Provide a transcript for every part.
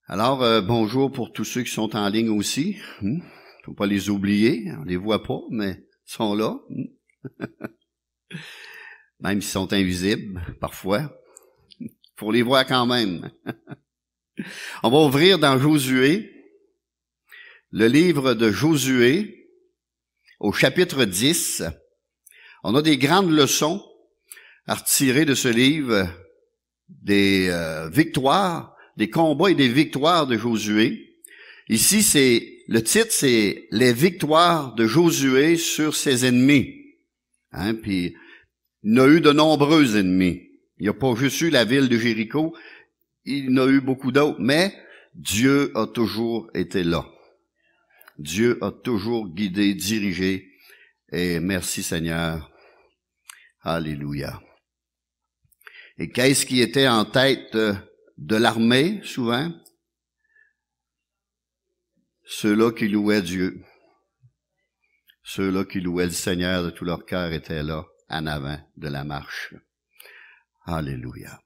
Alors, bonjour pour tous ceux qui sont en ligne aussi. Faut pas les oublier, on les voit pas, mais ils sont là. Même s'ils sont invisibles, parfois. Faut les voir quand même. On va ouvrir dans Josué, le livre de Josué, au chapitre 10. On a des grandes leçons à retirer de ce livre, des victoires, des combats et des victoires de Josué. Ici, le titre, c'est « Les victoires de Josué sur ses ennemis ». Puis, il y a eu de nombreux ennemis. Il n'y a pas juste eu la ville de Jéricho, il y en a eu beaucoup d'autres, mais Dieu a toujours été là. Dieu a toujours guidé, dirigé, et merci Seigneur. Alléluia. Et qu'est-ce qui était en tête de l'armée, souvent? Ceux-là qui louaient Dieu. Ceux-là qui louaient le Seigneur de tout leur cœur étaient là, en avant de la marche. Alléluia.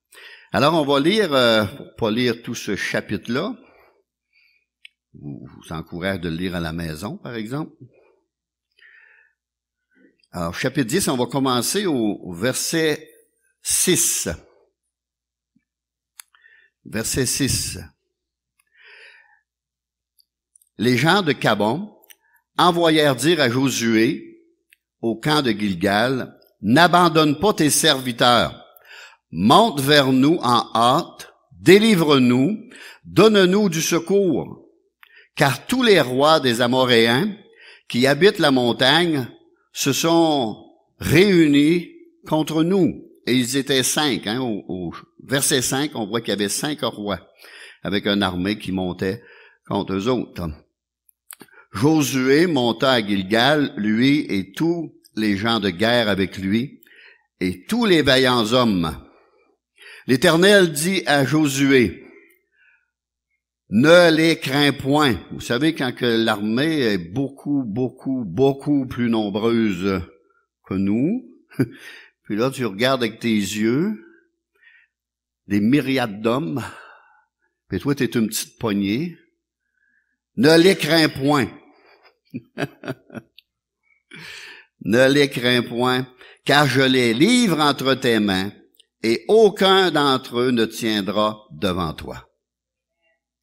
Alors, on va lire, pour pas lire tout ce chapitre-là, je vous encourage de le lire à la maison, par exemple. Alors, chapitre 10, on va commencer au verset 6. Verset 6. Les gens de Cabon envoyèrent dire à Josué, au camp de Gilgal, « N'abandonne pas tes serviteurs, monte vers nous en hâte, délivre-nous, donne-nous du secours, car tous les rois des Amoréens qui habitent la montagne se sont réunis contre nous. » Et ils étaient 5. Au verset 5, on voit qu'il y avait 5 rois avec une armée qui montait contre eux autres. Josué monta à Gilgal, lui et tous les gens de guerre avec lui, et tous les vaillants hommes. L'Éternel dit à Josué, « Ne les crains point. » Vous savez, quand que l'armée est beaucoup plus nombreuse que nous, puis là, tu regardes avec tes yeux des myriades d'hommes, puis toi, tu es une petite poignée. Ne les crains point. Ne les crains point, car je les livre entre tes mains, et aucun d'entre eux ne tiendra devant toi.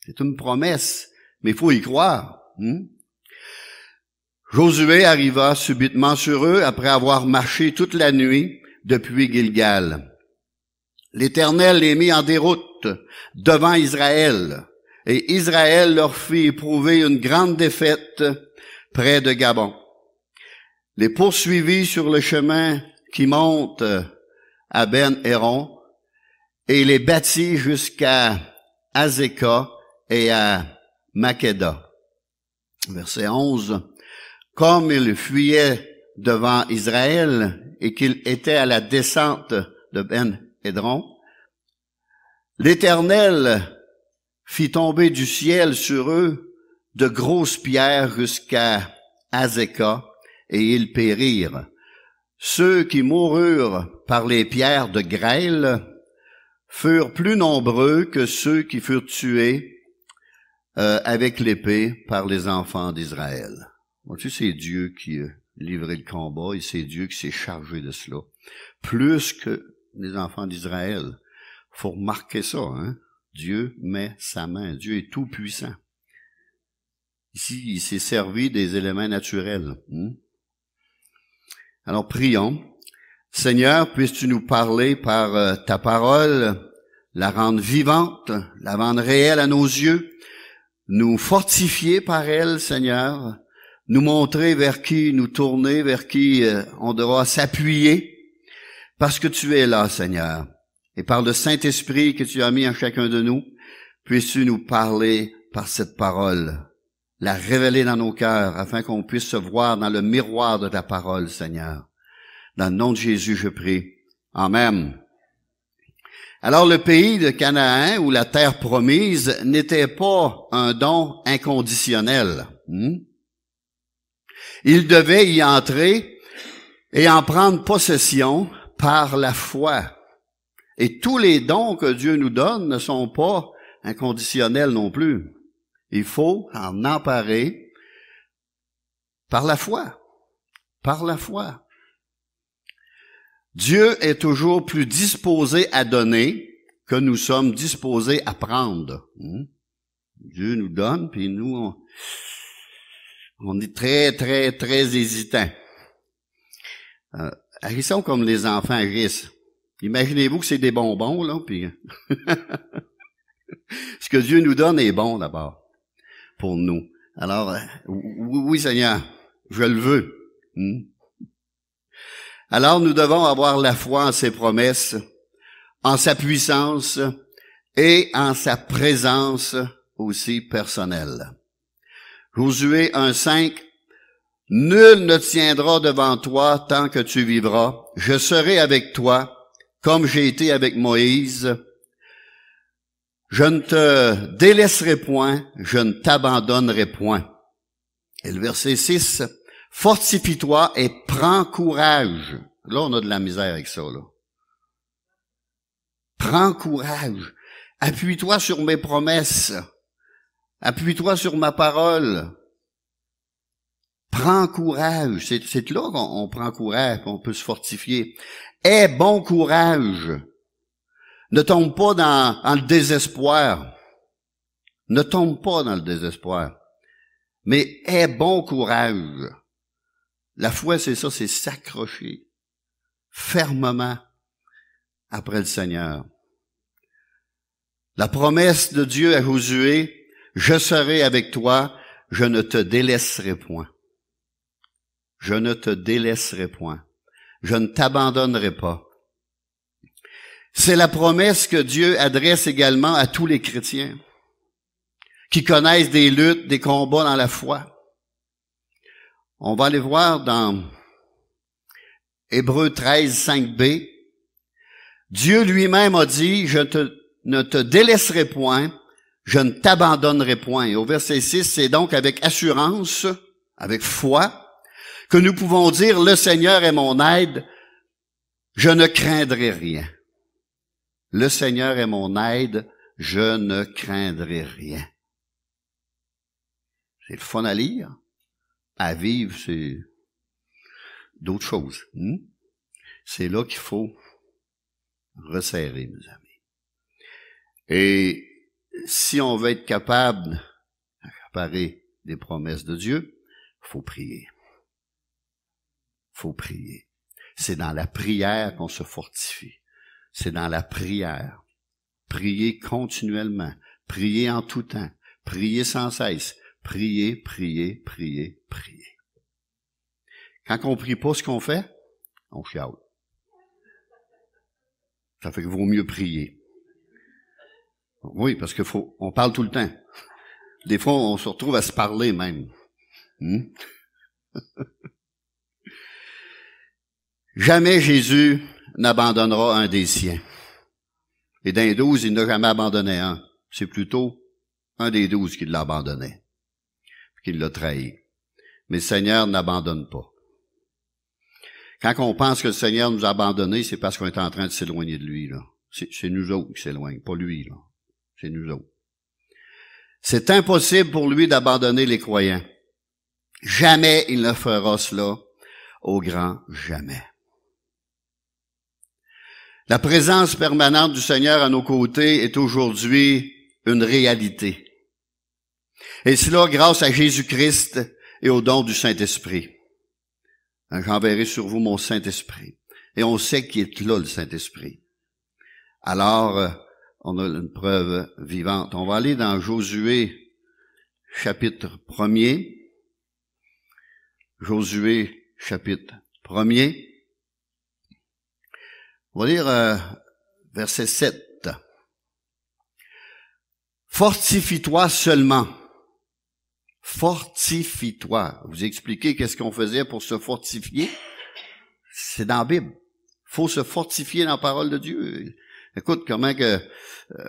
C'est une promesse, mais il faut y croire. Josué arriva subitement sur eux après avoir marché toute la nuit depuis Gilgal. L'Éternel les mit en déroute devant Israël, et Israël leur fit éprouver une grande défaite près de Gabon. Les poursuivit sur le chemin qui monte à Ben-Héron, et les battit jusqu'à Azekah et à Makeda. Verset 11. Comme ils fuyaient devant Israël et qu'ils étaient à la descente de Ben-Hédron, l'Éternel fit tomber du ciel sur eux de grosses pierres jusqu'à Azekah, et ils périrent. Ceux qui moururent par les pierres de grêle furent plus nombreux que ceux qui furent tués avec l'épée par les enfants d'Israël. Vois-tu, c'est Dieu qui a livré le combat et c'est Dieu qui s'est chargé de cela. Plus que les enfants d'Israël. Faut remarquer ça, Dieu met sa main. Dieu est tout puissant. Ici, il s'est servi des éléments naturels. Alors, prions. Seigneur, puisses-tu nous parler par ta parole, la rendre vivante, la rendre réelle à nos yeux, nous fortifier par elle, Seigneur, nous montrer vers qui nous tourner, vers qui on devra s'appuyer, parce que tu es là, Seigneur. Et par le Saint-Esprit que tu as mis en chacun de nous, puisses-tu nous parler par cette parole, la révéler dans nos cœurs, afin qu'on puisse se voir dans le miroir de ta parole, Seigneur. Dans le nom de Jésus, je prie. Amen. Alors, le pays de Canaan, ou la terre promise, n'était pas un don inconditionnel. Il devait y entrer et en prendre possession par la foi. Et tous les dons que Dieu nous donne ne sont pas inconditionnel non plus. Il faut en emparer par la foi. Par la foi. Dieu est toujours plus disposé à donner que nous sommes disposés à prendre. Dieu nous donne, puis nous, on est très, très, très hésitants. Agissons comme les enfants agissent. Imaginez-vous que c'est des bonbons, là, puis ce que Dieu nous donne est bon d'abord pour nous. Alors, oui, Seigneur, je le veux. Alors, nous devons avoir la foi en ses promesses, en sa puissance et en sa présence aussi personnelle. Josué 1:5, « Nul ne tiendra devant toi tant que tu vivras. Je serai avec toi, comme j'ai été avec Moïse. Je ne te délaisserai point, je ne t'abandonnerai point. » Et le verset 6, « Fortifie-toi et prends courage. » Là, on a de la misère avec ça, là. Prends courage. Appuie-toi sur mes promesses. Appuie-toi sur ma parole. Prends courage. C'est là qu'on prend courage, qu'on peut se fortifier. Aie bon courage. Ne tombe pas dans le désespoir. Ne tombe pas dans le désespoir. Mais aie bon courage. La foi, c'est ça, c'est s'accrocher fermement après le Seigneur. La promesse de Dieu à Josué, « Je serai avec toi, je ne te délaisserai point. Je ne te délaisserai point. Je ne t'abandonnerai pas. » C'est la promesse que Dieu adresse également à tous les chrétiens qui connaissent des luttes, des combats dans la foi. On va aller voir dans Hébreux 13:5b. Dieu lui-même a dit, « Je ne te délaisserai point, je ne t'abandonnerai point. » Et au verset 6, c'est donc avec assurance, avec foi, que nous pouvons dire, « Le Seigneur est mon aide, je ne craindrai rien. » Le Seigneur est mon aide, je ne craindrai rien. C'est le fun à lire. À vivre, c'est d'autres choses. C'est là qu'il faut resserrer, mes amis. Et si on veut être capable d'accaparer des promesses de Dieu, il faut prier. Il faut prier. C'est dans la prière qu'on se fortifie. C'est dans la prière. Prier continuellement. Prier en tout temps. Prier sans cesse. Prier, prier, prier, prier. Quand on prie pas ce qu'on fait, on chiale. Ça fait qu'il vaut mieux prier. Oui, parce que on parle tout le temps. Des fois, on se retrouve à se parler même. Jamais Jésus n'abandonnera un des siens. Et dans les 12, il n'a jamais abandonné un. C'est plutôt un des 12 qui l'a abandonné, qui l'a trahi. Mais le Seigneur n'abandonne pas. Quand on pense que le Seigneur nous a abandonnés, c'est parce qu'on est en train de s'éloigner de lui, là. C'est nous autres qui s'éloignent, pas lui, là. C'est nous autres. C'est impossible pour lui d'abandonner les croyants. Jamais il ne fera cela, au grand jamais. La présence permanente du Seigneur à nos côtés est aujourd'hui une réalité. Et cela grâce à Jésus-Christ et au don du Saint-Esprit. J'enverrai sur vous mon Saint-Esprit. Et on sait qu'il est là, le Saint-Esprit. Alors, on a une preuve vivante. On va aller dans Josué, chapitre 1er. Josué, chapitre 1er. On va lire verset 7. « Fortifie-toi seulement. » Fortifie-toi. Vous expliquez qu'est-ce qu'on faisait pour se fortifier? C'est dans la Bible. Faut se fortifier dans la parole de Dieu. Écoute, comment que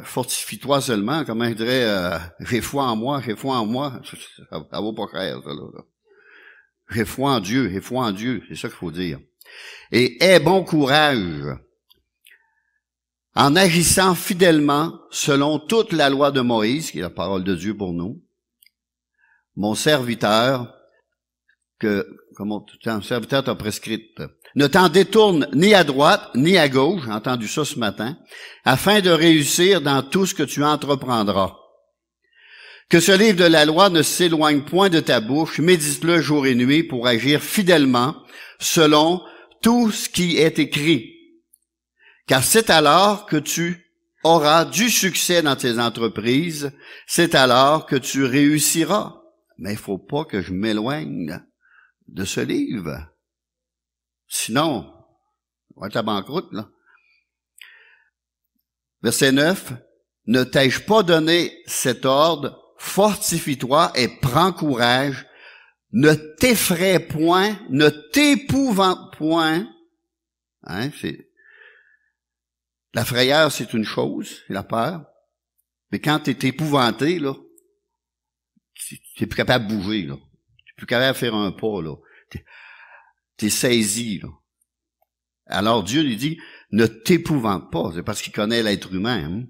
fortifie-toi seulement, comment je dirais j'ai foi en moi, j'ai foi en moi. Ça vaut pas clair, ça, là. J'ai foi en Dieu, j'ai foi en Dieu. C'est ça qu'il faut dire. Et aie bon courage. en agissant fidèlement selon toute la loi de Moïse, qui est la parole de Dieu pour nous, mon serviteur, comme ton serviteur t'a prescrite. Ne t'en détourne ni à droite, ni à gauche, j'ai entendu ça ce matin, afin de réussir dans tout ce que tu entreprendras. Que ce livre de la loi ne s'éloigne point de ta bouche, médite-le jour et nuit pour agir fidèlement selon tout ce qui est écrit. Car c'est alors que tu auras du succès dans tes entreprises, c'est alors que tu réussiras. Mais il faut pas que je m'éloigne de ce livre. Sinon, on va être à banqueroute, là. Verset 9. Ne t'ai-je pas donné cet ordre? Fortifie-toi et prends courage. Ne t'effraie point, ne t'épouvante point. La frayeur, c'est une chose, c'est la peur. Mais quand tu es épouvanté, là, tu n'es plus capable de bouger, là. Tu n'es plus capable de faire un pas, là. T'es saisi, là. Alors Dieu lui dit, ne t'épouvante pas. C'est parce qu'il connaît l'être humain, hein?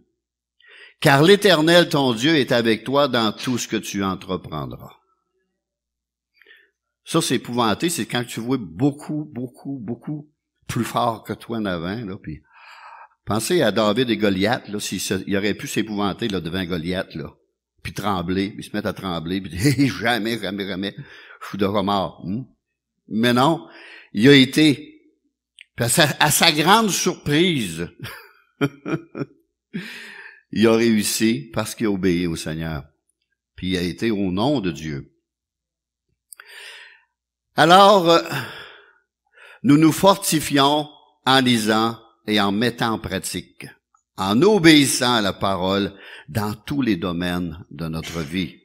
Car l'Éternel, ton Dieu, est avec toi dans tout ce que tu entreprendras. Ça, c'est épouvanté, c'est quand tu vois beaucoup plus fort que toi en avant, là, puis pensez à David et Goliath, là, il aurait pu s'épouvanter, là, devant Goliath, là, puis trembler, puis se mettre à trembler, puis dire, jamais, je suis déjà mort. Mais non, il a été, à sa grande surprise, il a réussi parce qu'il a obéi au Seigneur. Puis il a été au nom de Dieu. Alors, nous nous fortifions en lisant et en mettant en pratique, en obéissant à la parole dans tous les domaines de notre vie.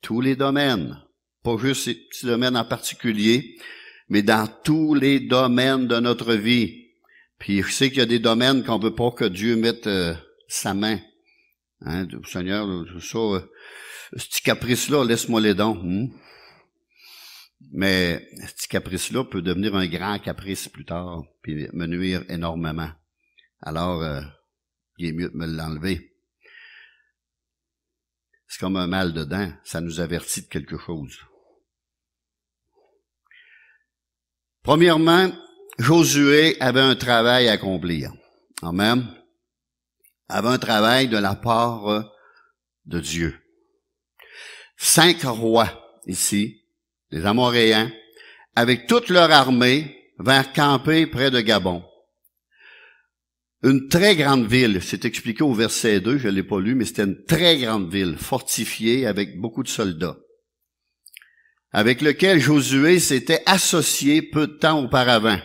Tous les domaines, pas juste ces petits domaines en particulier, mais dans tous les domaines de notre vie. Puis je sais qu'il y a des domaines qu'on veut pas que Dieu mette sa main. Hein, Seigneur, ça, ce petit caprice-là, laisse-moi les dons. Mais ce petit caprice-là peut devenir un grand caprice plus tard, puis me nuire énormément. Alors, il est mieux de me l'enlever. C'est comme un mal de dents, ça nous avertit de quelque chose. Premièrement, Josué avait un travail à accomplir. Amen. Avait un travail de la part de Dieu. 5 rois, ici, les Amoréens, avec toute leur armée, vinrent camper près de Gabon. Une très grande ville, c'est expliqué au verset 2, je ne l'ai pas lu, mais c'était une très grande ville, fortifiée avec beaucoup de soldats, avec lequel Josué s'était associé peu de temps auparavant.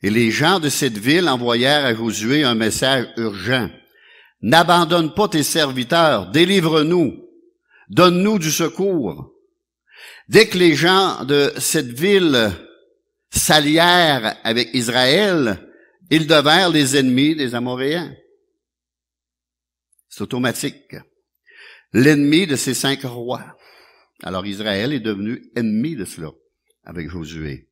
Et les gens de cette ville envoyèrent à Josué un message urgent. « N'abandonne pas tes serviteurs, délivre-nous, donne-nous du secours. » Dès que les gens de cette ville s'allièrent avec Israël, ils devinrent les ennemis des Amoréens. C'est automatique. L'ennemi de ces 5 rois. Alors Israël est devenu ennemi de cela avec Josué.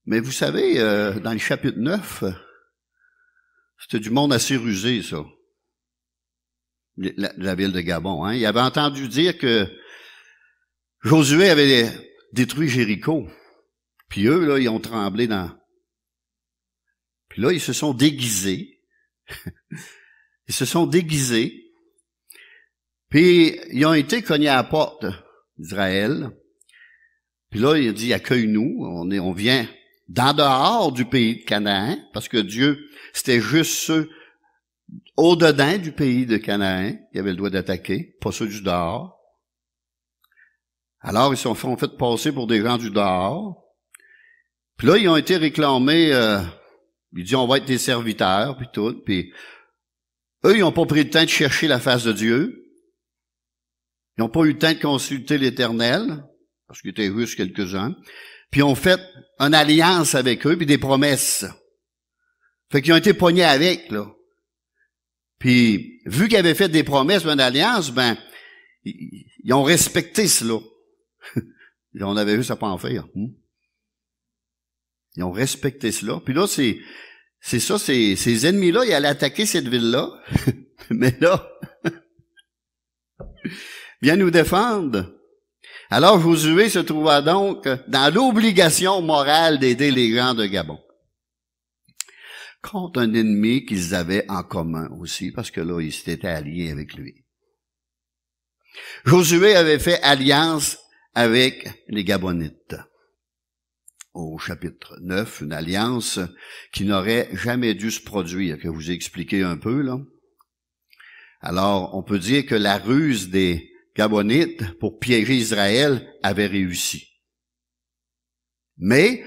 Mais vous savez, dans le chapitre 9, c'était du monde assez rusé, ça. La ville de Gabon. Hein. Il avait entendu dire que Josué avait détruit Jéricho. Puis eux, là, ils ont tremblé dans... Puis là, ils se sont déguisés. Ils se sont déguisés. Puis ils ont été cognés à la porte d'Israël. Puis là, il a dit, accueille-nous. On vient d'en dehors du pays de Canaan, parce que Dieu, c'était juste ceux au-dedans du pays de Canaan qui avaient le droit d'attaquer, pas ceux du dehors. Alors, ils se sont fait passer pour des gens du dehors. Puis là, ils ont été réclamés, ils disent, on va être des serviteurs, puis tout. Puis eux, ils n'ont pas pris le temps de chercher la face de Dieu. Ils n'ont pas eu le temps de consulter l'Éternel, parce qu'il était juste quelques-uns. Puis ils ont fait une alliance avec eux, puis des promesses. Fait qu'ils ont été pognés avec, là. Puis, vu qu'ils avaient fait des promesses, une alliance, ben, ils ont respecté cela. On avait juste à pas en faire. Ils ont respecté cela. Puis là, C'est ça, ces ennemis-là, ils allaient attaquer cette ville-là. Mais là, viens nous défendre. Alors Josué se trouva donc dans l'obligation morale d'aider les gens de Gabon, contre un ennemi qu'ils avaient en commun aussi, parce que là, ils s'étaient alliés avec lui. Josué avait fait alliance avec les Gabonites. Au chapitre 9, une alliance qui n'aurait jamais dû se produire, que je vous ai expliqué un peu, là. Alors, on peut dire que la ruse des Gabonites pour piéger Israël avait réussi. Mais,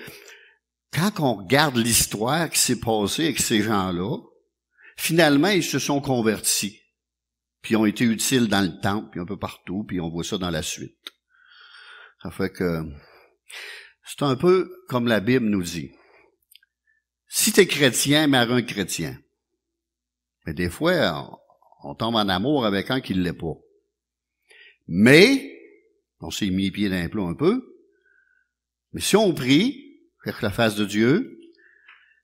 quand on regarde l'histoire qui s'est passée avec ces gens-là, finalement, ils se sont convertis, puis ont été utiles dans le temple, puis un peu partout, puis on voit ça dans la suite. Ça fait que c'est un peu comme la Bible nous dit. Si t'es chrétien, marie un chrétien. Mais des fois, on tombe en amour avec un qui ne l'est pas. Mais, on s'est mis les pieds dans un plat un peu, mais si on prie, cherche la face de Dieu,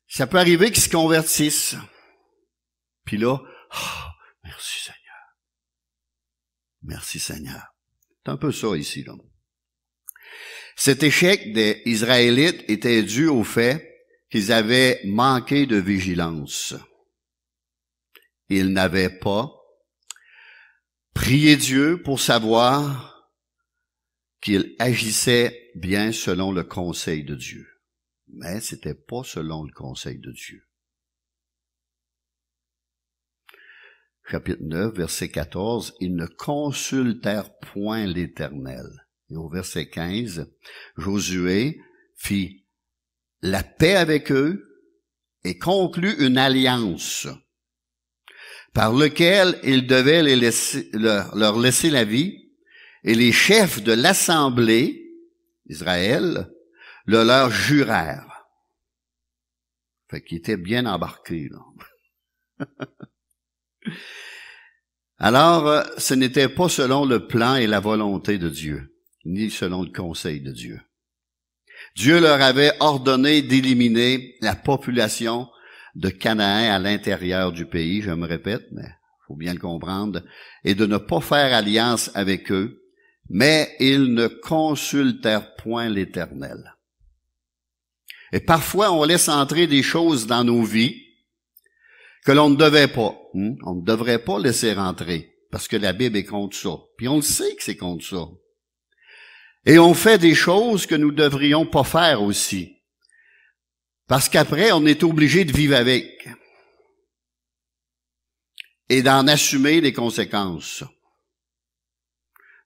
ça peut arriver qu'ils se convertissent. Puis là, merci Seigneur. Merci Seigneur. C'est un peu ça ici, là. Cet échec des Israélites était dû au fait qu'ils avaient manqué de vigilance. Ils n'avaient pas prié Dieu pour savoir qu'il agissait bien selon le conseil de Dieu. Mais c'était pas selon le conseil de Dieu. Chapitre 9, verset 14, ils ne consultèrent point l'Éternel. Et au verset 15, Josué fit la paix avec eux et conclut une alliance par laquelle il devait leur laisser la vie, et les chefs de l'assemblée d'Israël le leur jurèrent. Fait qu'ils étaient bien embarqués, là. Alors, ce n'était pas selon le plan et la volonté de Dieu, ni selon le conseil de Dieu. Dieu leur avait ordonné d'éliminer la population de Canaan à l'intérieur du pays, je me répète, mais il faut bien le comprendre, et de ne pas faire alliance avec eux, mais ils ne consultèrent point l'Éternel. Et parfois, on laisse entrer des choses dans nos vies que l'on ne devait pas. On ne devrait pas laisser rentrer, parce que la Bible est contre ça. Puis on le sait que c'est contre ça. Et on fait des choses que nous devrions pas faire aussi. Parce qu'après, on est obligé de vivre avec. Et d'en assumer les conséquences.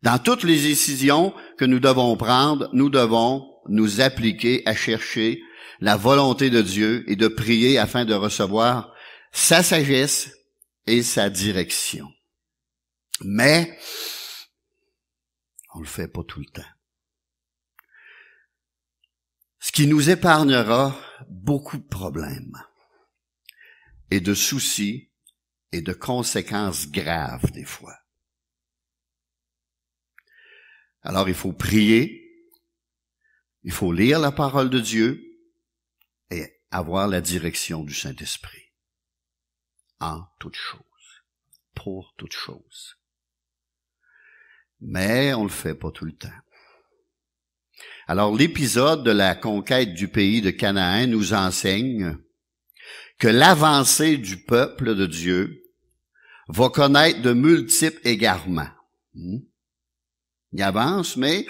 Dans toutes les décisions que nous devons prendre, nous devons nous appliquer à chercher la volonté de Dieu et de prier afin de recevoir sa sagesse et sa direction. Mais, on le fait pas tout le temps. Ce qui nous épargnera beaucoup de problèmes et de soucis et de conséquences graves des fois. Alors il faut prier, il faut lire la parole de Dieu et avoir la direction du Saint-Esprit en toutes choses, pour toutes choses. Mais on le fait pas tout le temps. Alors, l'épisode de la conquête du pays de Canaan nous enseigne que l'avancée du peuple de Dieu va connaître de multiples égarements. Il avance, mais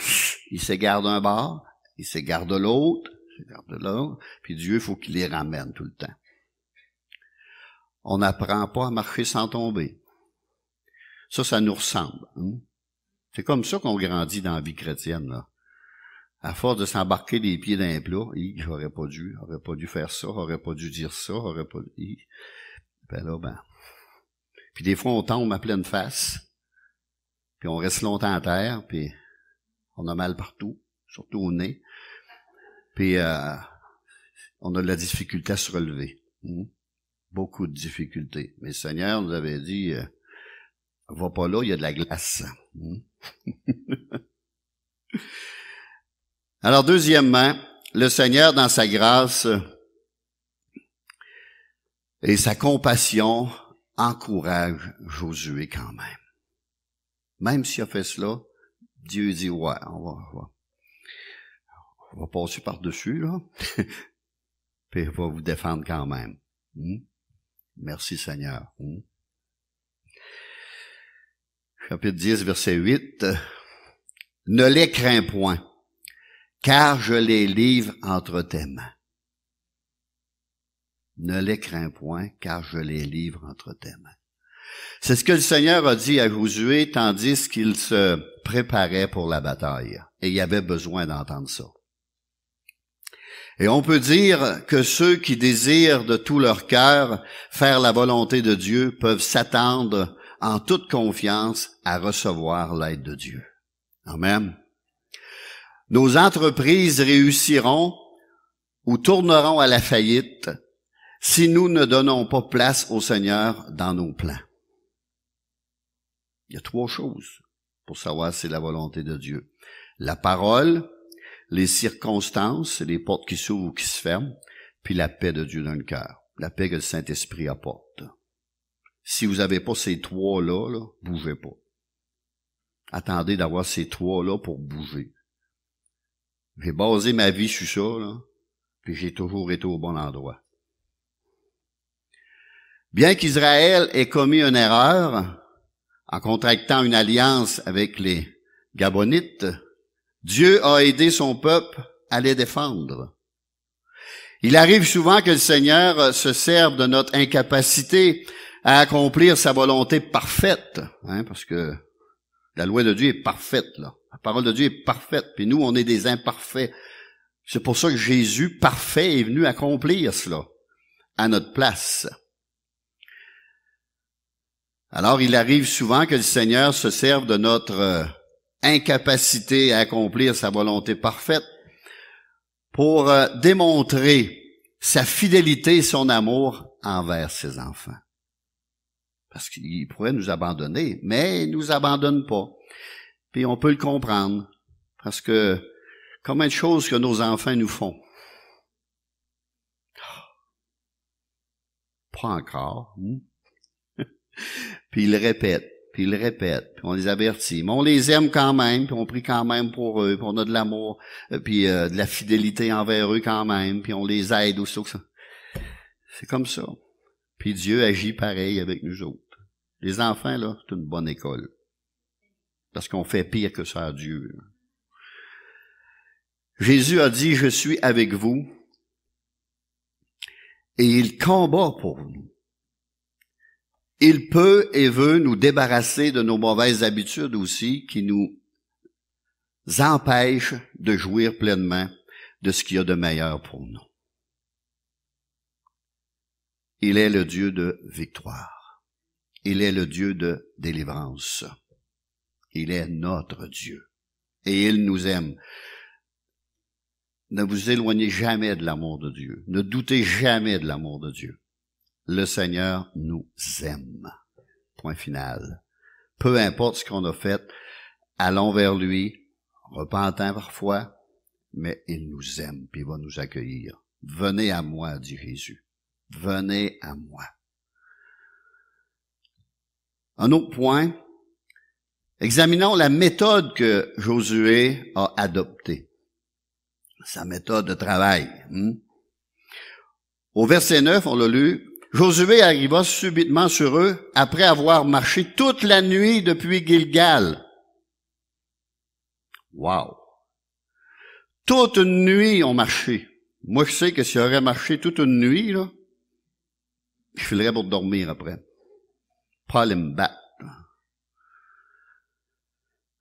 il s'égare d'un bord, il s'égare de l'autre, il s'égare de l'autre, puis Dieu, il faut qu'il les ramène tout le temps. On n'apprend pas à marcher sans tomber. Ça nous ressemble. C'est comme ça qu'on grandit dans la vie chrétienne, là. À force de s'embarquer les pieds dans un plat, j'aurais pas dû faire ça, j'aurais pas dû dire ça, Puis des fois, on tombe à pleine face, puis on reste longtemps à terre, puis on a mal partout, surtout au nez, puis on a de la difficulté à se relever. Beaucoup de difficultés. Mais le Seigneur nous avait dit, va pas là, il y a de la glace. Alors, deuxièmement, le Seigneur, dans sa grâce, Et sa compassion encourage Josué quand même. Même s'il a fait cela, Dieu dit, ouais, on va passer par-dessus, là. Puis il va vous défendre quand même. Merci Seigneur. Chapitre 10, verset 8. Ne les crains point, car je les livre entre tes mains. Ne les crains point, car je les livre entre tes mains. C'est ce que le Seigneur a dit à Josué, tandis qu'il se préparait pour la bataille. Et il avait besoin d'entendre ça. Et on peut dire que ceux qui désirent de tout leur cœur faire la volonté de Dieu peuvent s'attendre en toute confiance à recevoir l'aide de Dieu. Amen. Nos entreprises réussiront ou tourneront à la faillite si nous ne donnons pas place au Seigneur dans nos plans. Il y a 3 choses pour savoir si c'est la volonté de Dieu. La parole, les circonstances, les portes qui s'ouvrent ou qui se ferment, puis la paix de Dieu dans le cœur. La paix que le Saint-Esprit apporte. Si vous n'avez pas ces 3-là, bougez pas. Attendez d'avoir ces 3-là pour bouger. J'ai basé ma vie sur ça, puis j'ai toujours été au bon endroit. Bien qu'Israël ait commis une erreur en contractant une alliance avec les Gabonites, Dieu a aidé son peuple à les défendre. Il arrive souvent que le Seigneur se serve de notre incapacité à accomplir sa volonté parfaite, parce que la loi de Dieu est parfaite, là. La parole de Dieu est parfaite, puis nous, on est des imparfaits. C'est pour ça que Jésus, parfait, est venu accomplir cela à notre place. Alors, il arrive souvent que le Seigneur se serve de notre incapacité à accomplir sa volonté parfaite pour démontrer sa fidélité et son amour envers ses enfants. Parce qu'il pourrait nous abandonner, mais il nous abandonne pas. Puis on peut le comprendre, parce que combien de choses que nos enfants nous font? Pas encore. Puis ils le répètent, puis on les avertit. Mais on les aime quand même, puis on prie quand même pour eux, puis on a de l'amour, puis de la fidélité envers eux quand même, puis on les aide aussi. C'est comme ça. Puis Dieu agit pareil avec nous autres. Les enfants, là, c'est une bonne école. Parce qu'on fait pire que ça à Dieu. Jésus a dit, je suis avec vous, et il combat pour nous. Il peut et veut nous débarrasser de nos mauvaises habitudes aussi, qui nous empêchent de jouir pleinement de ce qu'il y a de meilleur pour nous. Il est le Dieu de victoire. Il est le Dieu de délivrance. Il est notre Dieu. Et il nous aime. Ne vous éloignez jamais de l'amour de Dieu. Ne doutez jamais de l'amour de Dieu. Le Seigneur nous aime. Point final. Peu importe ce qu'on a fait, allons vers lui, repentant parfois, mais il nous aime, puis il va nous accueillir. Venez à moi, dit Jésus. Venez à moi. Un autre point, examinons la méthode que Josué a adoptée. Sa méthode de travail. Au verset 9, on l'a lu, Josué arriva subitement sur eux après avoir marché toute la nuit depuis Gilgal. Wow! Toute une nuit, ils ont marché. Moi, je sais que s'ils auraient marché toute une nuit, là, je filerais pour dormir après. Pas aller me battre.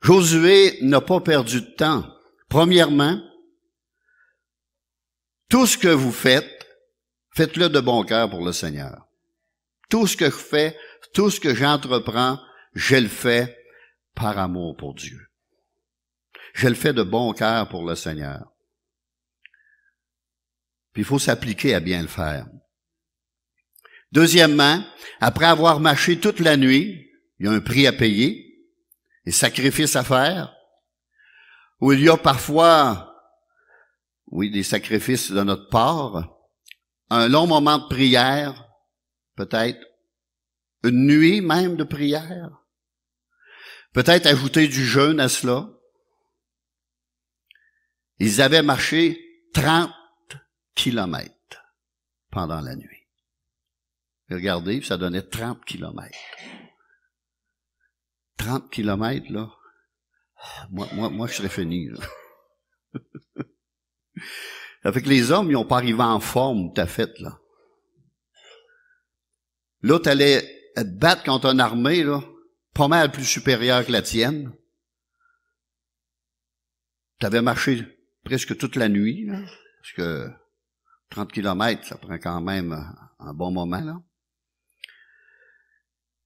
Josué n'a pas perdu de temps. Premièrement, tout ce que vous faites, faites-le de bon cœur pour le Seigneur. Tout ce que je fais, tout ce que j'entreprends, je le fais par amour pour Dieu. Je le fais de bon cœur pour le Seigneur. Puis il faut s'appliquer à bien le faire. Deuxièmement, après avoir marché toute la nuit, il y a un prix à payer, des sacrifices à faire, où il y a parfois, oui, des sacrifices de notre part, un long moment de prière, peut-être une nuit même de prière, peut-être ajouter du jeûne à cela. Ils avaient marché 30 kilomètres pendant la nuit. Regardez, ça donnait 30 kilomètres. 30 kilomètres, là. Moi, je serais fini, là. Ça fait que les hommes, ils n'ont pas arrivé en forme, tout à fait, là. Là, t'allais te battre contre une armée, là, pas mal plus supérieure que la tienne. T'avais marché presque toute la nuit, là, parce que 30 kilomètres, ça prend quand même un bon moment, là.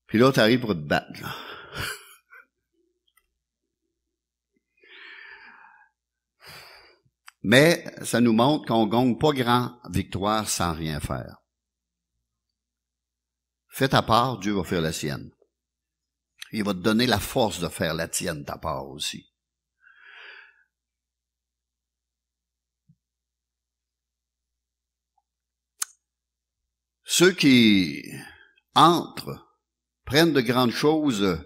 Puis là, t'arrives pour te battre, là. Mais ça nous montre qu'on gagne pas grand victoire sans rien faire. Fais ta part, Dieu va faire la sienne. Il va te donner la force de faire la tienne, ta part aussi. Ceux qui entrent prennent de grandes choses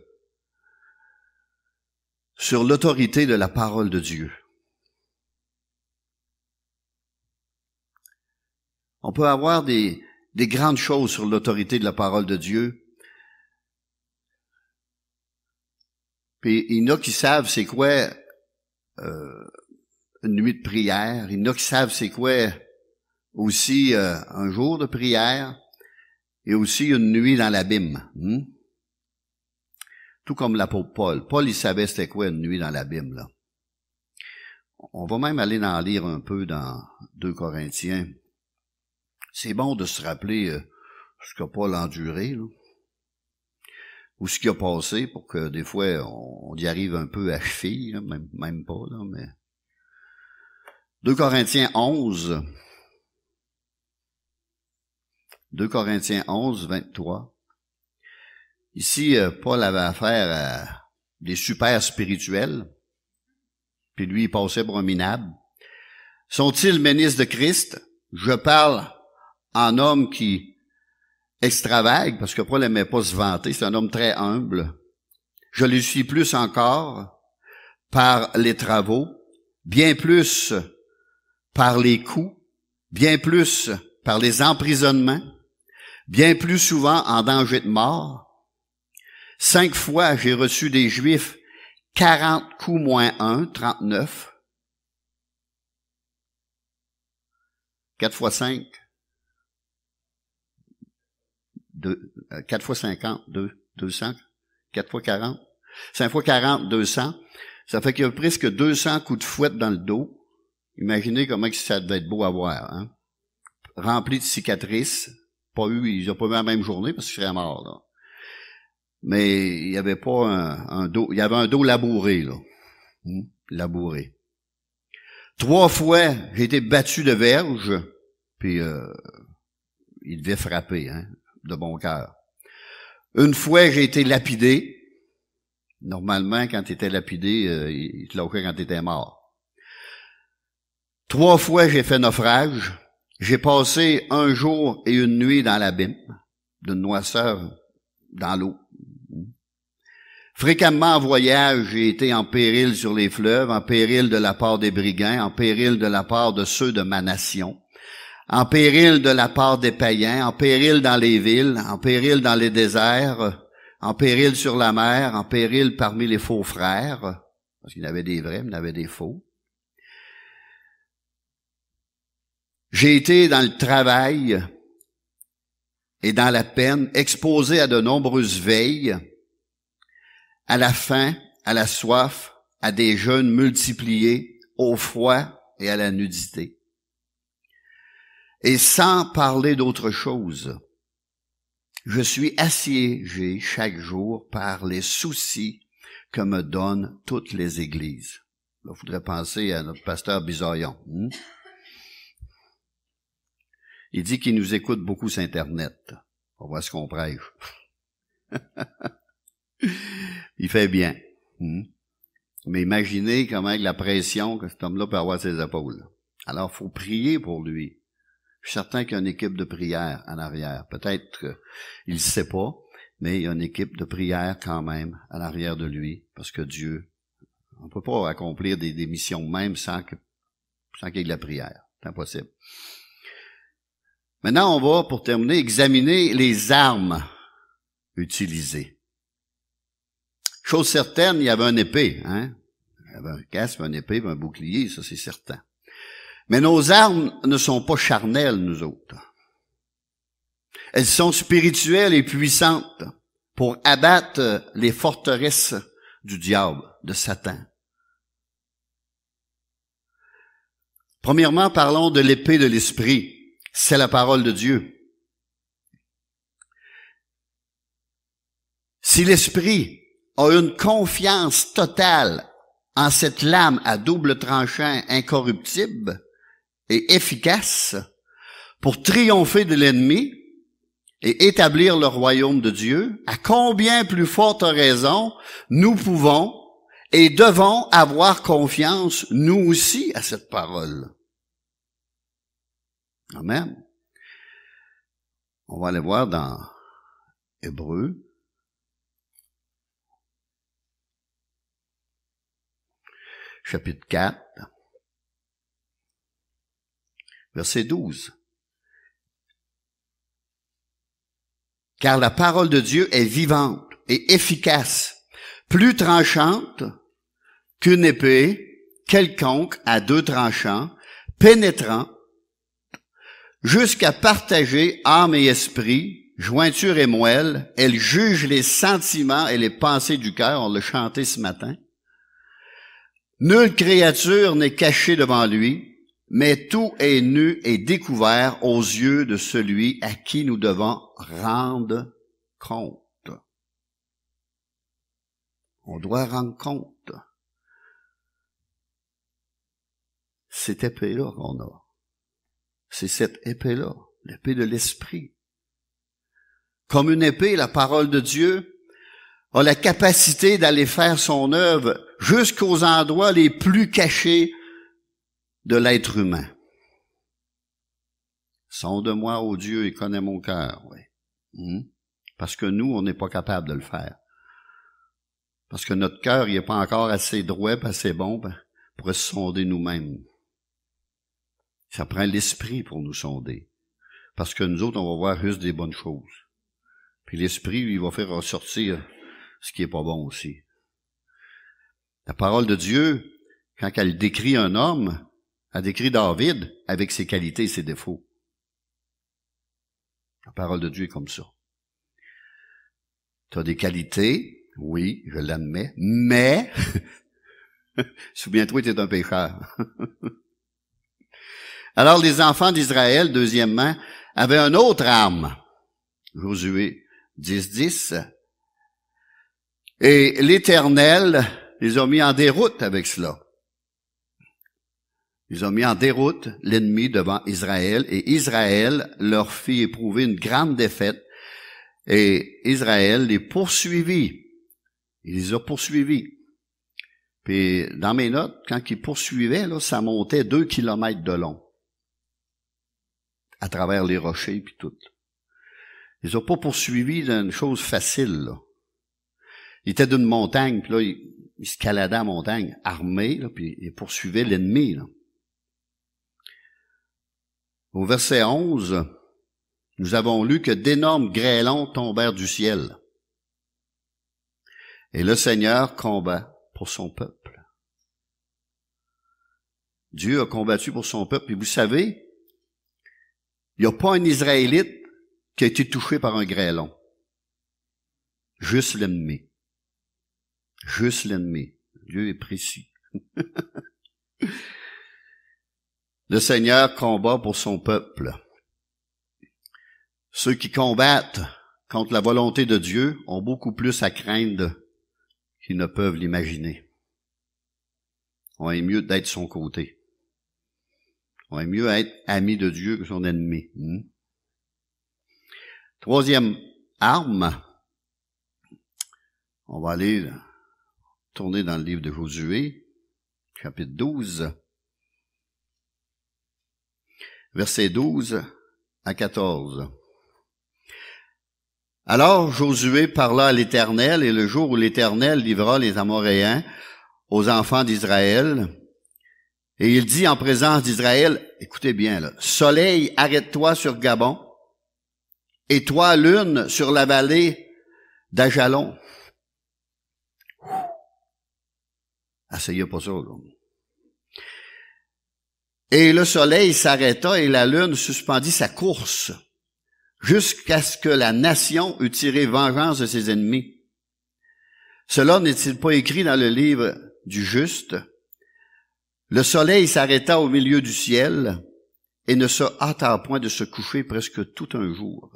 sur l'autorité de la parole de Dieu. On peut avoir des grandes choses sur l'autorité de la parole de Dieu. Puis il y en a qui savent c'est quoi une nuit de prière. Il y en a qui savent c'est quoi aussi un jour de prière et aussi une nuit dans l'abîme. Tout comme l'apôtre Paul. Paul, il savait c'était quoi une nuit dans l'abîme, là. On va même aller en lire un peu dans 2 Corinthiens. C'est bon de se rappeler ce qu'a Paul enduré, là, ou ce qui a passé, pour que des fois on y arrive un peu à cheville, là, même pas, là, mais 2 Corinthiens 11, 2 Corinthiens 11, 23. Ici, Paul avait affaire à des super spirituels, puis lui, il passait pour un minable. Sont-ils ministres de Christ? Je parle en homme qui extravague, parce que Paul n'aimait pas se vanter, c'est un homme très humble. Je le suis plus encore par les travaux, bien plus par les coups, bien plus par les emprisonnements, bien plus souvent en danger de mort. 5 fois j'ai reçu des Juifs 40 coups moins 1, 39. 4 fois 5. 4 fois 50, 200, 4 fois 40, 5 fois 40, 200. Ça fait qu'il y a presque 200 coups de fouette dans le dos. Imaginez comment ça devait être beau à voir, hein. Rempli de cicatrices. Ils n'ont pas eu la même journée parce qu'ils seraient morts, là. Mais il y avait pas un dos, il y avait un dos labouré, là. Labouré. 3 fois, j'ai été battu de verge, puis il devait frapper, hein, de bon cœur. 1 fois, j'ai été lapidé. Normalement, quand tu étais lapidé, il te lâchait quand tu étais mort. 3 fois, j'ai fait naufrage. J'ai passé 1 jour et 1 nuit dans l'abîme, d'une noirceur dans l'eau. Fréquemment en voyage, j'ai été en péril sur les fleuves, en péril de la part des brigands, en péril de la part de ceux de ma nation, en péril de la part des païens, en péril dans les villes, en péril dans les déserts, en péril sur la mer, en péril parmi les faux frères, parce qu'il y en avait des vrais, mais il y en avait des faux. J'ai été dans le travail et dans la peine, exposé à de nombreuses veilles, à la faim, à la soif, à des jeûnes multipliés, au froid et à la nudité. Et sans parler d'autre chose, je suis assiégé chaque jour par les soucis que me donnent toutes les églises. Là, il faudrait penser à notre pasteur Bisaillon. Il dit qu'il nous écoute beaucoup sur Internet. On va voir ce qu'on prêche. Il fait bien. Mais imaginez comment avec la pression que cet homme-là peut avoir sur ses épaules. Alors, il faut prier pour lui. Je suis certain qu'il y a une équipe de prière en arrière. Peut-être qu'il ne sait pas, mais il y a une équipe de prière quand même en arrière de lui, parce que Dieu, on ne peut pas accomplir des missions même sans qu'il y ait de la prière. C'est impossible. Maintenant, on va, pour terminer, examiner les armes utilisées. Chose certaine, il y avait une épée, hein? Il y avait un casque, une épée, un bouclier, ça c'est certain. Mais nos armes ne sont pas charnelles, nous autres. Elles sont spirituelles et puissantes pour abattre les forteresses du diable, de Satan. Premièrement, parlons de l'épée de l'esprit. C'est la parole de Dieu. Si l'esprit a une confiance totale en cette lame à double tranchant incorruptible et efficace pour triompher de l'ennemi et établir le royaume de Dieu, à combien plus forte raison nous pouvons et devons avoir confiance, nous aussi, à cette parole. Amen. On va aller voir dans Hébreux, chapitre 4, verset 12. Car la parole de Dieu est vivante et efficace, plus tranchante qu'une épée quelconque à deux tranchants, pénétrant jusqu'à partager âme et esprit, jointure et moelle. Elle juge les sentiments et les pensées du cœur. On l'a chanté ce matin. Nulle créature n'est cachée devant lui, mais tout est nu et découvert aux yeux de celui à qui nous devons rendre compte. On doit rendre compte. Cette épée-là qu'on a. C'est cette épée-là, l'épée de l'esprit. Comme une épée, la parole de Dieu a la capacité d'aller faire son œuvre jusqu'aux endroits les plus cachés de l'être humain. Sonde-moi, ô Dieu, et connais mon cœur. Oui. Parce que nous, on n'est pas capable de le faire. Parce que notre cœur, il n'est pas encore assez droit, assez bon pour se sonder nous-mêmes. Ça prend l'esprit pour nous sonder. Parce que nous autres, on va voir juste des bonnes choses. Puis l'esprit, lui, il va faire ressortir ce qui est pas bon aussi. La parole de Dieu, quand elle décrit un homme, elle décrit David avec ses qualités et ses défauts. La parole de Dieu est comme ça. Tu as des qualités, oui, je l'admets, mais souviens-toi, tu es un pécheur. Alors les enfants d'Israël, deuxièmement, avaient une autre arme. Josué 10:10. Et l'Éternel les a mis en déroute avec cela. Ils ont mis en déroute l'ennemi devant Israël, et Israël leur fit éprouver une grande défaite, et Israël les poursuivit. Il les a poursuivis. Puis, dans mes notes, quand ils poursuivaient, là, ça montait 2 kilomètres de long. À travers les rochers, puis tout. Ils ont pas poursuivi d'une chose facile, là. Ils étaient d'une montagne, puis là, ils escaladaient la montagne, armés, là, puis ils poursuivaient l'ennemi, là. Au verset 11, nous avons lu que d'énormes grêlons tombèrent du ciel. Et le Seigneur combat pour son peuple. Dieu a combattu pour son peuple. Et vous savez, il n'y a pas un Israélite qui a été touché par un grêlon. Juste l'ennemi. Juste l'ennemi. Dieu est précis. Le Seigneur combat pour son peuple. Ceux qui combattent contre la volonté de Dieu ont beaucoup plus à craindre qu'ils ne peuvent l'imaginer. On est mieux d'être son côté. On est mieux être ami de Dieu que son ennemi. Troisième arme, on va aller tourner dans le livre de Josué, chapitre 12, verset 12. à 14. Alors Josué parla à l'Éternel, et le jour où l'Éternel livra les Amoréens aux enfants d'Israël, et il dit en présence d'Israël, écoutez bien là, soleil, arrête-toi sur Gabon, et toi, lune, sur la vallée d'Ajalon. Essayez pas ça, là. Et le soleil s'arrêta et la lune suspendit sa course, jusqu'à ce que la nation eût tiré vengeance de ses ennemis. Cela n'est-il pas écrit dans le livre du juste? Le soleil s'arrêta au milieu du ciel et ne se hâta point de se coucher presque tout un jour.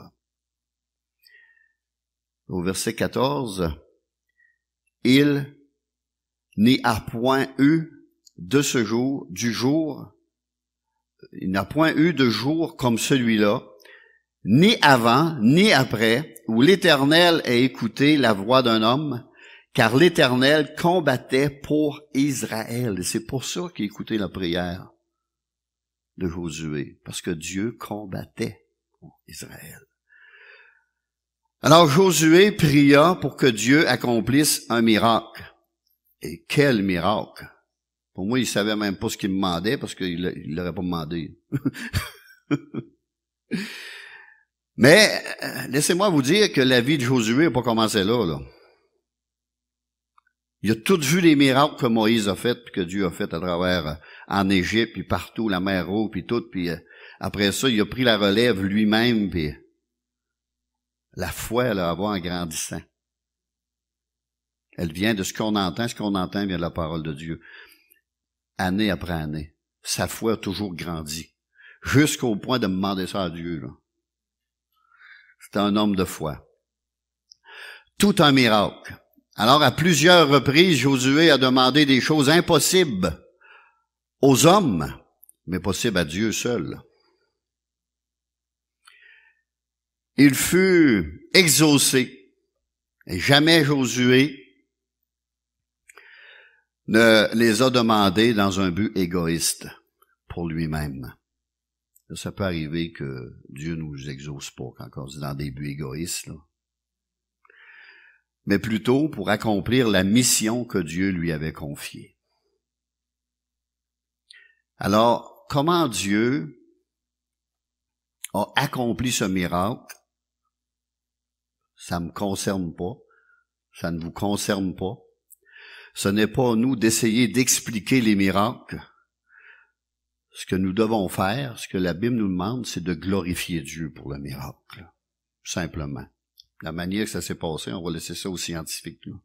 Au verset 14, il n'y a point eu de ce jour, il n'a point eu de jour comme celui-là, ni avant, ni après, où l'Éternel ait écouté la voix d'un homme, car l'Éternel combattait pour Israël. Et c'est pour ça qu'il écoutait la prière de Josué, parce que Dieu combattait pour Israël. Alors Josué pria pour que Dieu accomplisse un miracle. Et quel miracle! Pour moi, il savait même pas ce qu'il me demandait, parce qu'il l'aurait pas demandé. Mais, laissez-moi vous dire que la vie de Josué n'a pas commencé là. Il a tout vu les miracles que Moïse a fait, puis que Dieu a fait à travers, en Égypte, puis partout, la mer Rouge, puis tout, puis après ça, il a pris la relève lui-même, puis la foi, elle a en grandissant. Elle vient de ce qu'on entend vient de la parole de Dieu. Année après année, sa foi a toujours grandi, jusqu'au point de demander ça à Dieu, là. C'est un homme de foi. Tout un miracle. Alors, à plusieurs reprises, Josué a demandé des choses impossibles aux hommes, mais possibles à Dieu seul. Il fut exaucé, et jamais Josué ne les a demandés dans un but égoïste pour lui-même. Ça peut arriver que Dieu nous exauce pas quand on est dans des buts égoïstes, là. Mais plutôt pour accomplir la mission que Dieu lui avait confiée. Alors, comment Dieu a accompli ce miracle? Ça me concerne pas, ça ne vous concerne pas. Ce n'est pas à nous d'essayer d'expliquer les miracles. Ce que nous devons faire, ce que la Bible nous demande, c'est de glorifier Dieu pour le miracle. Simplement. La manière que ça s'est passé, on va laisser ça aux scientifiques, là.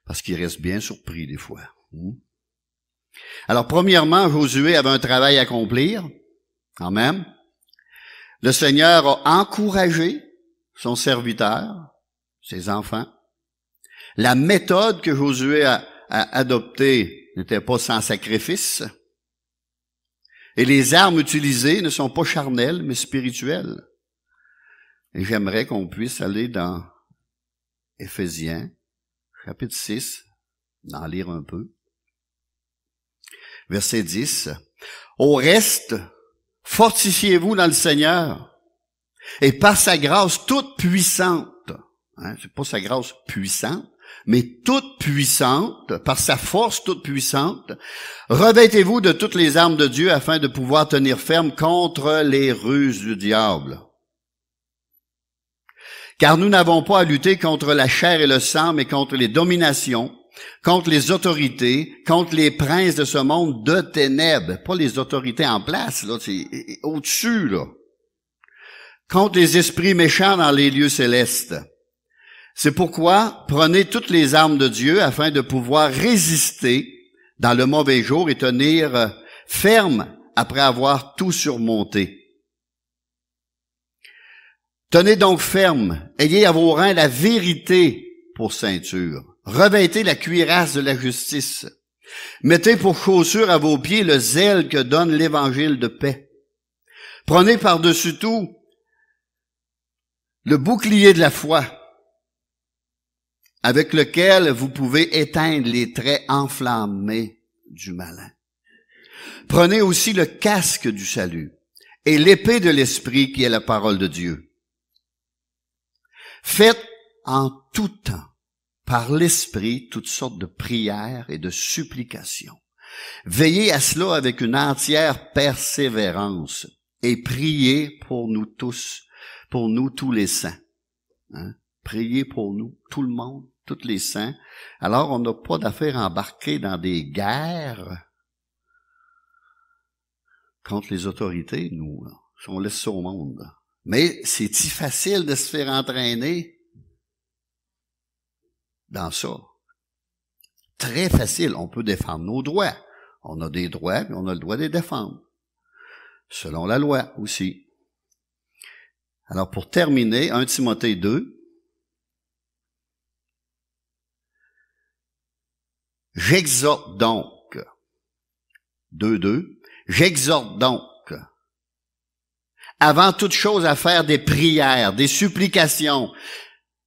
Parce qu'ils restent bien surpris des fois. Alors, premièrement, Josué avait un travail à accomplir. Amen. Le Seigneur a encouragé son serviteur, ses enfants. La méthode que Josué a adoptée n'était pas sans sacrifice. Et les armes utilisées ne sont pas charnelles, mais spirituelles. Et j'aimerais qu'on puisse aller dans Éphésiens, chapitre 6, en lire un peu. Verset 10. Au reste, fortifiez-vous dans le Seigneur, et par sa grâce toute puissante, c'est pas sa grâce puissante, mais toute puissante, par sa force toute puissante, revêtez-vous de toutes les armes de Dieu afin de pouvoir tenir ferme contre les ruses du diable. Car nous n'avons pas à lutter contre la chair et le sang, mais contre les dominations, contre les autorités, contre les princes de ce monde de ténèbres. Pas les autorités en place, là, c'est au-dessus, là. Contre les esprits méchants dans les lieux célestes. C'est pourquoi prenez toutes les armes de Dieu afin de pouvoir résister dans le mauvais jour et tenir ferme après avoir tout surmonté. Tenez donc ferme, ayez à vos reins la vérité pour ceinture. Revêtez la cuirasse de la justice. Mettez pour chaussure à vos pieds le zèle que donne l'évangile de paix. Prenez par-dessus tout le bouclier de la foi, avec lequel vous pouvez éteindre les traits enflammés du malin. Prenez aussi le casque du salut et l'épée de l'esprit qui est la parole de Dieu. Faites en tout temps, par l'esprit, toutes sortes de prières et de supplications. Veillez à cela avec une entière persévérance et priez pour nous tous les saints. Hein? Priez pour nous, tout le monde, tous les saints. Alors, on n'a pas d'affaire à embarquer dans des guerres contre les autorités, nous, là, si on laisse ça au monde. Mais c'est-il facile de se faire entraîner dans ça? Très facile. On peut défendre nos droits. On a des droits, mais on a le droit de les défendre. Selon la loi aussi. Alors, pour terminer, 1 Timothée 2. J'exhorte donc, 2:2, j'exhorte donc, avant toute chose à faire des prières, des supplications,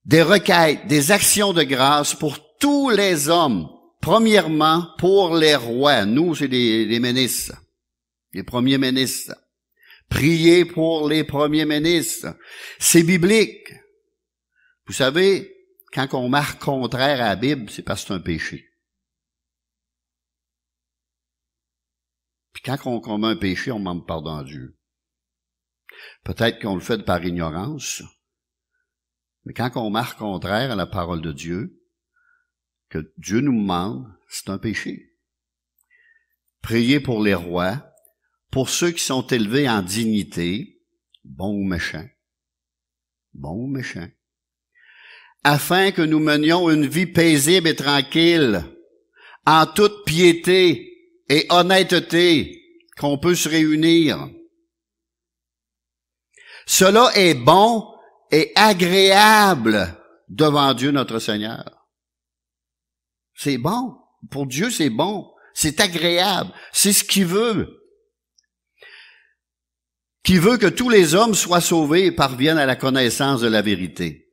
des requêtes, des actions de grâce pour tous les hommes. Premièrement, pour les rois. Nous, c'est les ministres, les premiers ministres. Priez pour les premiers ministres. C'est biblique. Vous savez, quand on marque contraire à la Bible, c'est parce que c'est un péché. Puis quand on commet un péché, on demande pardon à Dieu. Peut-être qu'on le fait par ignorance, mais quand on marque contraire à la parole de Dieu, que Dieu nous demande, c'est un péché. Priez pour les rois, pour ceux qui sont élevés en dignité, bons ou méchants, afin que nous menions une vie paisible et tranquille, en toute piété et honnêteté, qu'on peut se réunir. Cela est bon et agréable devant Dieu notre Seigneur. C'est bon. Pour Dieu, c'est bon. C'est agréable. C'est ce qu'il veut. Qui veut que tous les hommes soient sauvés et parviennent à la connaissance de la vérité.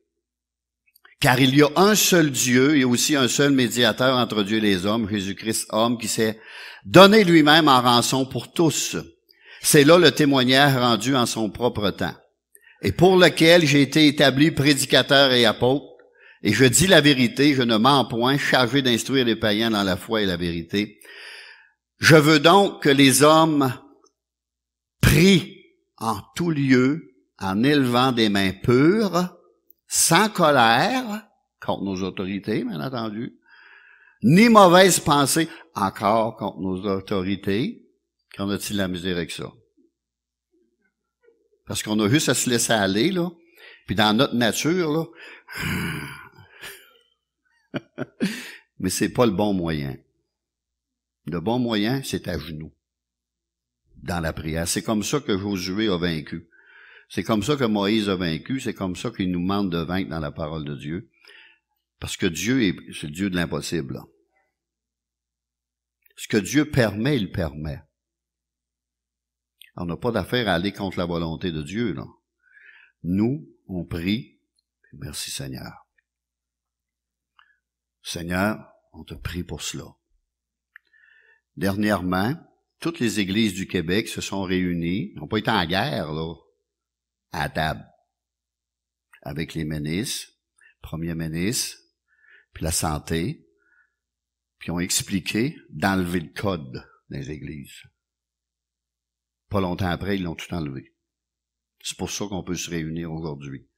Car il y a un seul Dieu et aussi un seul médiateur entre Dieu et les hommes, Jésus-Christ, homme, qui s'est donné lui-même en rançon pour tous. C'est là le témoignage rendu en son propre temps, et pour lequel j'ai été établi prédicateur et apôtre, et je dis la vérité, je ne mens point, chargé d'instruire les païens dans la foi et la vérité. Je veux donc que les hommes prient en tout lieu, en élevant des mains pures, sans colère, contre nos autorités, bien entendu, ni mauvaise pensée, encore contre nos autorités. Qu'en a-t-il la misère avec ça? Parce qu'on a juste à se laisser aller, là, puis dans notre nature, là, mais c'est pas le bon moyen. Le bon moyen, c'est à genoux, dans la prière. C'est comme ça que Josué a vaincu. C'est comme ça que Moïse a vaincu, c'est comme ça qu'il nous demande de vaincre dans la parole de Dieu. Parce que Dieu c'est le Dieu de l'impossible, là. Ce que Dieu permet, il permet. On n'a pas d'affaire à aller contre la volonté de Dieu, là. Nous, on prie, merci Seigneur. Seigneur, on te prie pour cela. Dernièrement, toutes les églises du Québec se sont réunies, n'ont pas été en guerre, là, à table, avec les ministres, premiers ministres, puis la santé, puis ont expliqué d'enlever le code des églises. Pas longtemps après, ils l'ont tout enlevé. C'est pour ça qu'on peut se réunir aujourd'hui.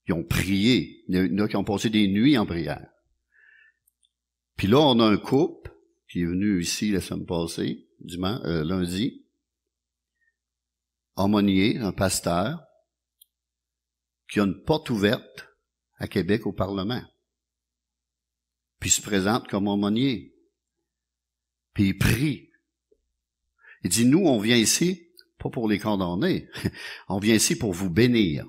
Ils ont prié. Il y en a qui ont passé des nuits en prière. Puis là, on a un couple qui est venu ici la semaine passée, lundi, aumônier, un pasteur, qui a une porte ouverte à Québec au Parlement. Puis il se présente comme aumônier. Puis il prie. Il dit, nous, on vient ici, pas pour les condamner, on vient ici pour vous bénir.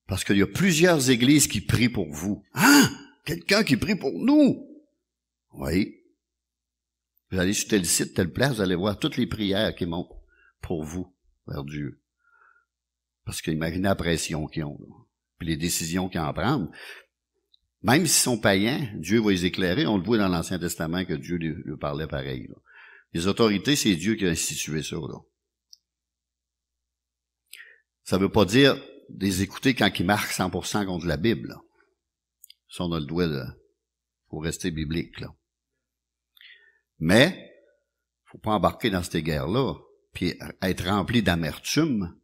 Parce qu'il y a plusieurs églises qui prient pour vous. Hein? Quelqu'un qui prie pour nous? Oui. Vous allez sur tel site, telle place, vous allez voir toutes les prières qui montent pour vous, vers Dieu. Parce qu'imaginez la pression qu'ils ont, là. Puis les décisions qu'ils en prennent. Même s'ils sont païens, Dieu va les éclairer. On le voit dans l'Ancien Testament que Dieu lui parlait pareil, là. Les autorités, c'est Dieu qui a institué ça, là. Ça veut pas dire de les écouter quand ils marquent 100% contre la Bible, là. Ça, on a le droit de... faut rester biblique, là. Mais, faut pas embarquer dans cette guerre-là, puis être rempli d'amertume,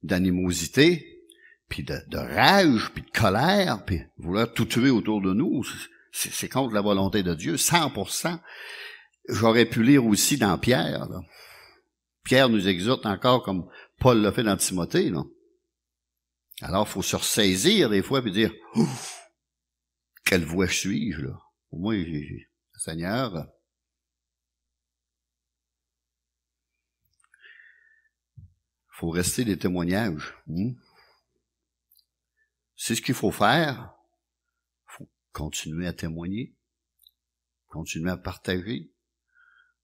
d'animosité, puis de rage, puis de colère, puis vouloir tout tuer autour de nous. C'est contre la volonté de Dieu, 100%. J'aurais pu lire aussi dans Pierre, là. Pierre nous exhorte encore comme Paul l'a fait dans Timothée, là. Alors, il faut se ressaisir des fois, puis dire, ouf, quelle voie suis-je, là? Au moins, Seigneur, faut rester des témoignages. C'est ce qu'il faut faire. Faut continuer à témoigner, continuer à partager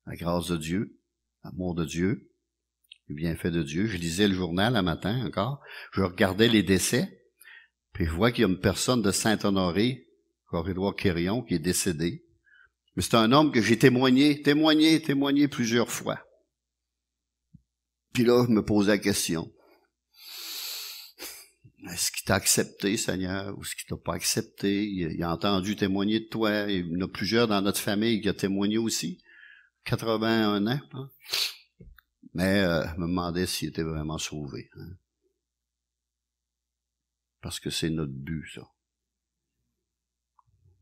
la grâce de Dieu, l'amour de Dieu, le bienfait de Dieu. Je lisais le journal un matin encore, je regardais les décès, puis je vois qu'il y a une personne de Saint-Honoré, Corridor Quérion, qui est décédé. Mais c'est un homme que j'ai témoigné plusieurs fois. Puis là, je me posais la question. Est-ce qu'il t'a accepté, Seigneur, ou est-ce qu'il t'a pas accepté? Il a entendu témoigner de toi. Il y en a plusieurs dans notre famille qui ont témoigné aussi. 81 ans. Hein? Mais je me demandais s'il était vraiment sauvé. Hein? Parce que c'est notre but, ça.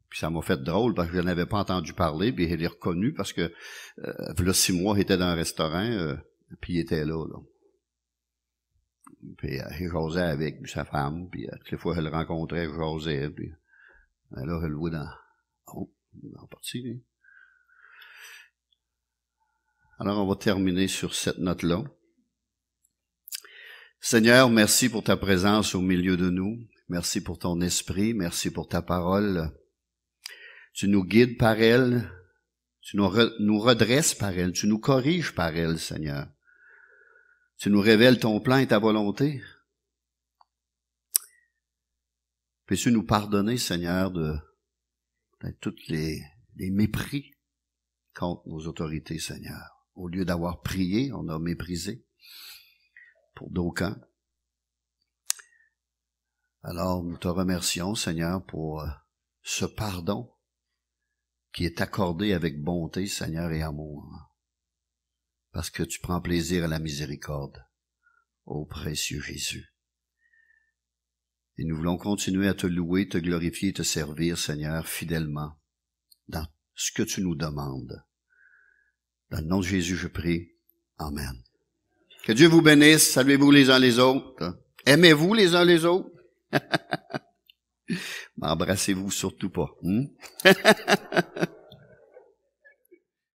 Puis ça m'a fait drôle parce que je n'avais pas entendu parler, puis je l'ai reconnu parce que là, 6 mois, il était dans un restaurant, puis il était là. Puis j'ai jasé avec sa femme, puis toutes les fois que je le rencontrais, je jasais, puis là, je le vois dans... Oh, il est en partie, lui. Alors, on va terminer sur cette note-là. Seigneur, merci pour ta présence au milieu de nous. Merci pour ton esprit. Merci pour ta parole. Tu nous guides par elle. Tu nous redresses par elle. Tu nous corriges par elle, Seigneur. Tu nous révèles ton plan et ta volonté. Peux-tu nous pardonner, Seigneur, de tous les mépris contre nos autorités, Seigneur. Au lieu d'avoir prié, on a méprisé pour d'aucuns. Alors, nous te remercions, Seigneur, pour ce pardon qui est accordé avec bonté, Seigneur, et amour. Parce que tu prends plaisir à la miséricorde, ô précieux Jésus. Et nous voulons continuer à te louer, te glorifier, te servir, Seigneur, fidèlement, dans ce que tu nous demandes. Dans le nom de Jésus, je prie. Amen. Que Dieu vous bénisse. Saluez-vous les uns les autres. Aimez-vous les uns les autres. Embrassez-vous surtout pas.